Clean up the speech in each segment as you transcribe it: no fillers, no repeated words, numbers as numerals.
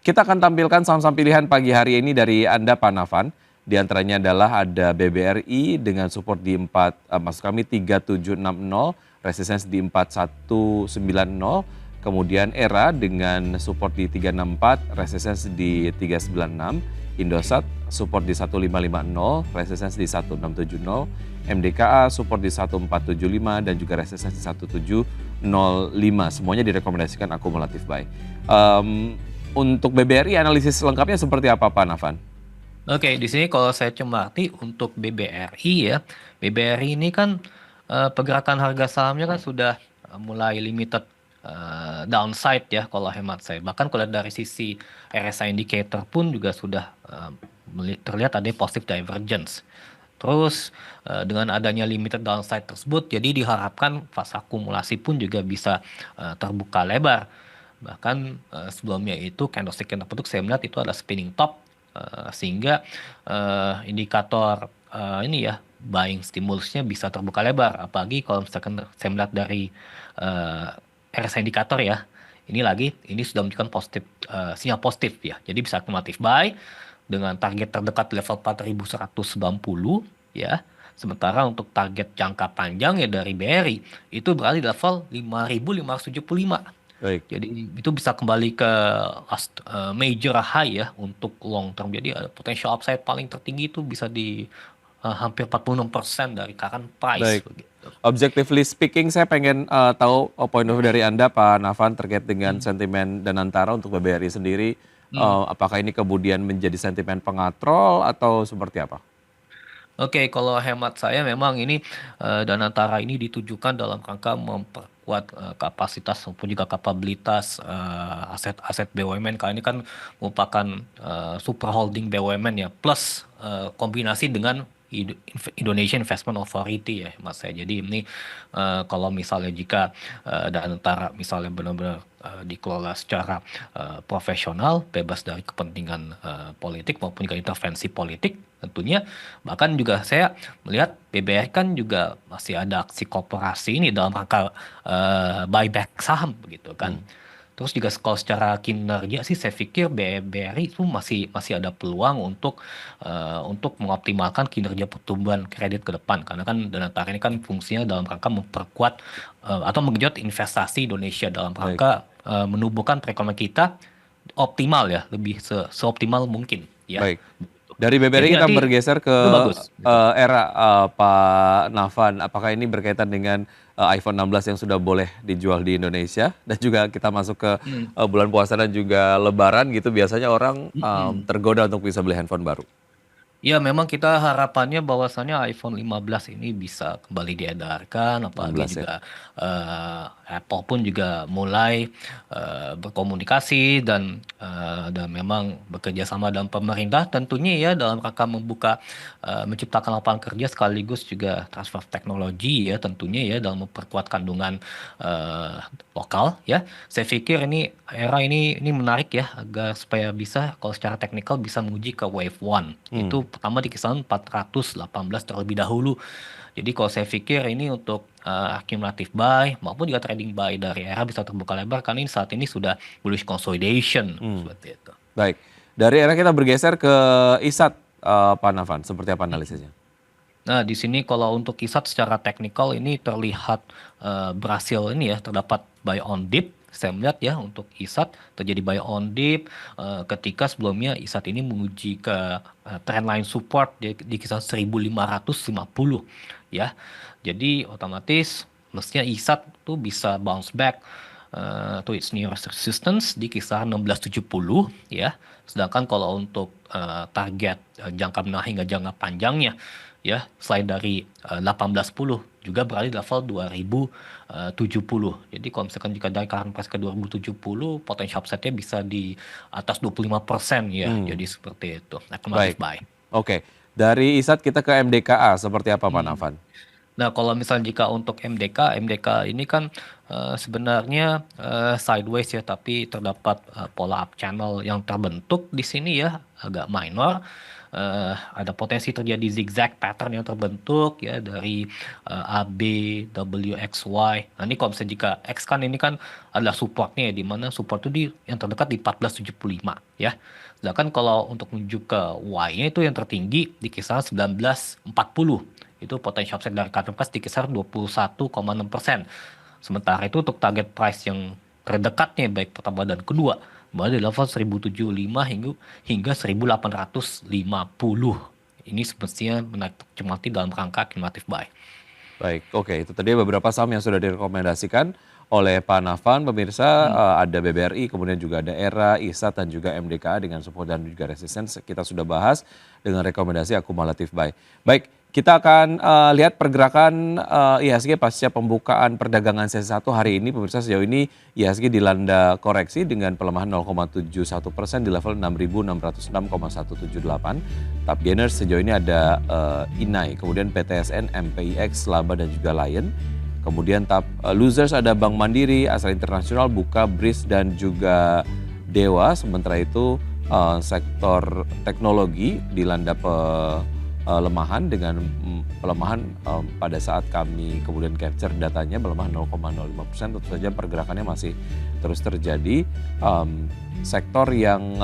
Kita akan tampilkan saham-saham pilihan pagi hari ini dari Anda, Pak Nafan. Di antaranya adalah ada BBRI dengan support di 3760, resistensi di 4190, kemudian ERA dengan support di 364, resistensi di 396, Indosat support di 1550, resistensi di 1670, MDKA support di 1475 dan juga resistensi 1705. Semuanya direkomendasikan akumulatif buy. Untuk BBRI analisis lengkapnya seperti apa, Pak Nafan? Oke, di sini kalau saya cermati untuk BBRI ya, BBRI ini kan pergerakan harga sahamnya kan sudah mulai limited downside ya kalau hemat saya. Bahkan kalau dari sisi RSI indicator pun juga sudah terlihat ada positive divergence. Terus dengan adanya limited downside tersebut, jadi diharapkan fase akumulasi pun juga bisa terbuka lebar. Bahkan sebelumnya itu candlestick yang terbentuk saya melihat itu adalah spinning top, sehingga indikator ini ya buying stimulusnya bisa terbuka lebar. Apalagi kalau misalkan saya melihat dari RSI indikator ya, ini sudah menunjukkan positif, sinyal positif ya. Jadi bisa akumulatif buy dengan target terdekat level 4190 ya. Sementara untuk target jangka panjang ya dari BRI itu berada di level 5575. Baik. Jadi itu bisa kembali ke major high ya untuk long term. Jadi ada potential upside paling tertinggi itu bisa di hampir 46% dari current price Baik. begitu. Objectively speaking, saya pengen tahu point of view dari Anda, Pak Nafan, terkait dengan sentimen Danantara untuk BBRI sendiri. Hmm. Apakah ini kemudian menjadi sentimen pengatrol atau seperti apa? Oke, kalau hemat saya memang ini Danantara ini ditujukan dalam rangka memperkuat kapasitas maupun juga kapabilitas aset-aset BUMN. Karena ini kan merupakan super holding BUMN ya, plus kombinasi dengan Indonesia Investment Authority ya, mas saya. Jadi ini kalau misalnya jika Danantara misalnya benar-benar dikelola secara profesional, bebas dari kepentingan politik maupun juga intervensi politik, tentunya. Bahkan juga saya melihat BBR kan juga masih ada aksi kooperasi ini dalam rangka buyback saham begitu kan. Terus juga kalau secara kinerja sih saya pikir BBRI itu masih ada peluang untuk mengoptimalkan kinerja pertumbuhan kredit ke depan, karena kan Danantara ini kan fungsinya dalam rangka memperkuat atau menggenjot investasi Indonesia dalam Baik. rangka menumbuhkan perekonomian kita optimal ya, lebih seoptimal mungkin ya. Baik. Dari BBRI Jadi kita nanti bergeser ke itu bagus gitu. ERA, Pak Nafan. Apakah ini berkaitan dengan iPhone 16 yang sudah boleh dijual di Indonesia dan juga kita masuk ke Hmm. bulan puasa dan juga Lebaran gitu, biasanya orang Mm-mm. tergoda untuk bisa beli handphone baru. Ya, memang kita harapannya bahwasannya iPhone 15 ini bisa kembali diedarkan, apalagi 16 ya. juga Apple pun juga mulai berkomunikasi dan memang bekerja sama dengan pemerintah tentunya ya dalam rangka menciptakan lapangan kerja sekaligus juga transfer teknologi ya tentunya ya dalam memperkuat kandungan eh, lokal ya. Saya pikir ini menarik ya agar supaya bisa kalau secara teknikal bisa menguji ke wave one. Hmm. Itu pertama di kisaran 418 terlebih dahulu. Jadi kalau saya pikir ini untuk accumulative buy maupun juga trading buy dari era bisa terbuka lebar karena ini saat ini sudah bullish consolidation Hmm. seperti itu. Baik. Dari ERA kita bergeser ke ISAT, Pak Nafan. Seperti apa analisisnya? Nah, di sini kalau untuk kisat secara teknikal ini terlihat berhasil ini ya, terdapat buy on dip. Saya melihat ya untuk ISAT terjadi buy on dip ketika sebelumnya ISAT ini menguji ke trendline support di kisaran 1550 ya. Jadi otomatis mestinya ISAT tuh bisa bounce back to its nearest resistance di kisaran 1670 ya. Sedangkan kalau untuk target jangka menengah hingga jangka panjangnya ya selain dari 1810 juga berada di level 2070. Jadi kalau misalkan jika dari current price ke 2070 potential upside-nya bisa di atas 25% ya. Hmm. Jadi seperti itu. Accumulative Baik. buy. Oke. Dari ISAT kita ke MDKA. Seperti apa, Pak Hmm. Nafan? Nah, kalau misalnya jika untuk MDK ini kan sebenarnya sideways ya, tapi terdapat pola up channel yang terbentuk di sini ya, agak minor. ada potensi terjadi zigzag pattern yang terbentuk ya dari A, B, W, X, Y. Nah ini kalau misalnya jika X kan ini kan adalah supportnya ya, di mana support itu yang terdekat di 1475 ya. Sedangkan kalau untuk menuju ke Y-nya itu yang tertinggi di kisaran 1940. Itu potensial upside dari Carbon Price di kisaran 21,6%. Sementara itu untuk target price yang terdekatnya baik pertama dan kedua berada di level 1075 hingga 1850. Ini semestinya menarik cermati dalam rangka cumulative buy. Baik, oke. Itu tadi beberapa saham yang sudah direkomendasikan oleh Pak Nafan. Pemirsa, ada BBRI, kemudian juga ada ERA, ISAT, dan juga MDKA dengan support dan juga resistance. Kita sudah bahas dengan rekomendasi akumulatif buy. Baik, kita akan lihat pergerakan IHSG pasca pembukaan perdagangan sesi 1 hari ini. Pemirsa, sejauh ini IHSG dilanda koreksi dengan pelemahan 0,71% di level 6.606,178. Top gainers sejauh ini ada INAI, kemudian PTSN, MPIX, Laba, dan juga Lion. Kemudian top losers ada Bank Mandiri, Astra Internasional, Buka, BRIS, dan juga Dewa. Sementara itu sektor teknologi dilanda pelemahan dengan pelemahan pada saat kami kemudian capture datanya melemah 0,05%. Tentu saja pergerakannya masih terus terjadi. Sektor yang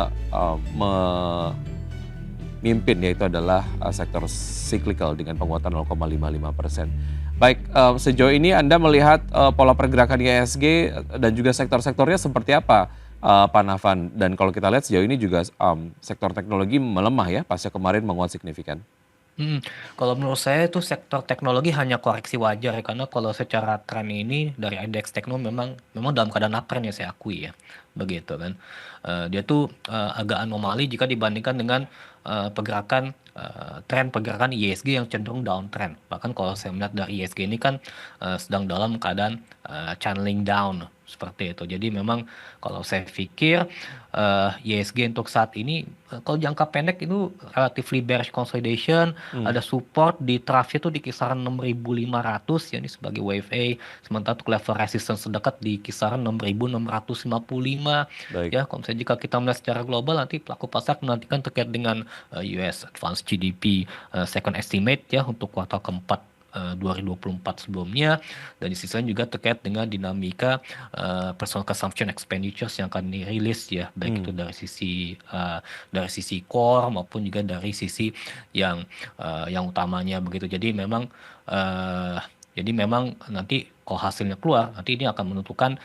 memimpin yaitu adalah sektor cyclical dengan penguatan 0,55%. Baik, sejauh ini Anda melihat pola pergerakan IHSG dan juga sektor-sektornya seperti apa, Pak Nafan? Dan kalau kita lihat sejauh ini juga sektor teknologi melemah ya, pasca kemarin menguat signifikan. Kalau menurut saya itu sektor teknologi hanya koreksi wajar ya, karena kalau secara tren ini dari indeks tekno memang memang dalam keadaan uptrend ya, saya akui ya, begitu kan. Dia tuh agak anomali jika dibandingkan dengan tren pergerakan ISG yang cenderung downtrend. Bahkan kalau saya melihat dari ISG ini kan sedang dalam keadaan channeling down seperti itu. Jadi memang kalau saya pikir ISG untuk saat ini kalau jangka pendek itu relatively bearish consolidation, ada support di trough itu di kisaran 6.500 ya, ini sebagai wave A, sementara untuk level resistance terdekat di kisaran 6.655 Baik. ya. Kalau misalnya jika kita melihat secara global, nanti pelaku pasar menantikan terkait dengan US Advanced GDP second estimate ya untuk kuartal keempat 2024 sebelumnya, dan di sisi lain juga terkait dengan dinamika personal consumption expenditures yang akan dirilis ya, baik itu dari sisi core maupun juga dari sisi yang utamanya begitu. Jadi memang nanti kalau hasilnya keluar, nanti ini akan menentukan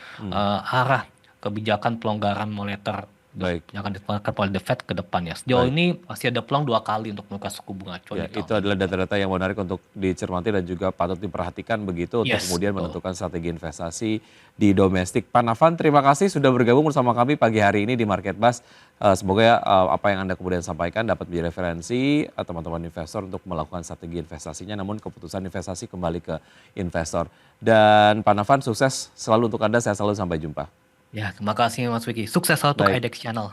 arah kebijakan pelonggaran moneter Baik. yang akan diterapkan oleh The Fed ke depannya. Sejauh ini masih ada peluang 2 kali untuk menurunkan suku bunga acuan Ya, di tahun itu adalah data-data yang menarik untuk dicermati dan juga patut diperhatikan begitu untuk Yes, kemudian betul. menentukan strategi investasi di domestik. Pak Nafan, terima kasih sudah bergabung bersama kami pagi hari ini di Market Buzz. Semoga apa yang Anda kemudian sampaikan dapat menjadi referensi teman-teman investor untuk melakukan strategi investasinya, namun keputusan investasi kembali ke investor. Dan Pak Nafan, sukses selalu untuk Anda, saya selalu sampai jumpa. Ya, terima kasih Mas Wiki. Sukses selalu untuk Baik. IDEX Channel.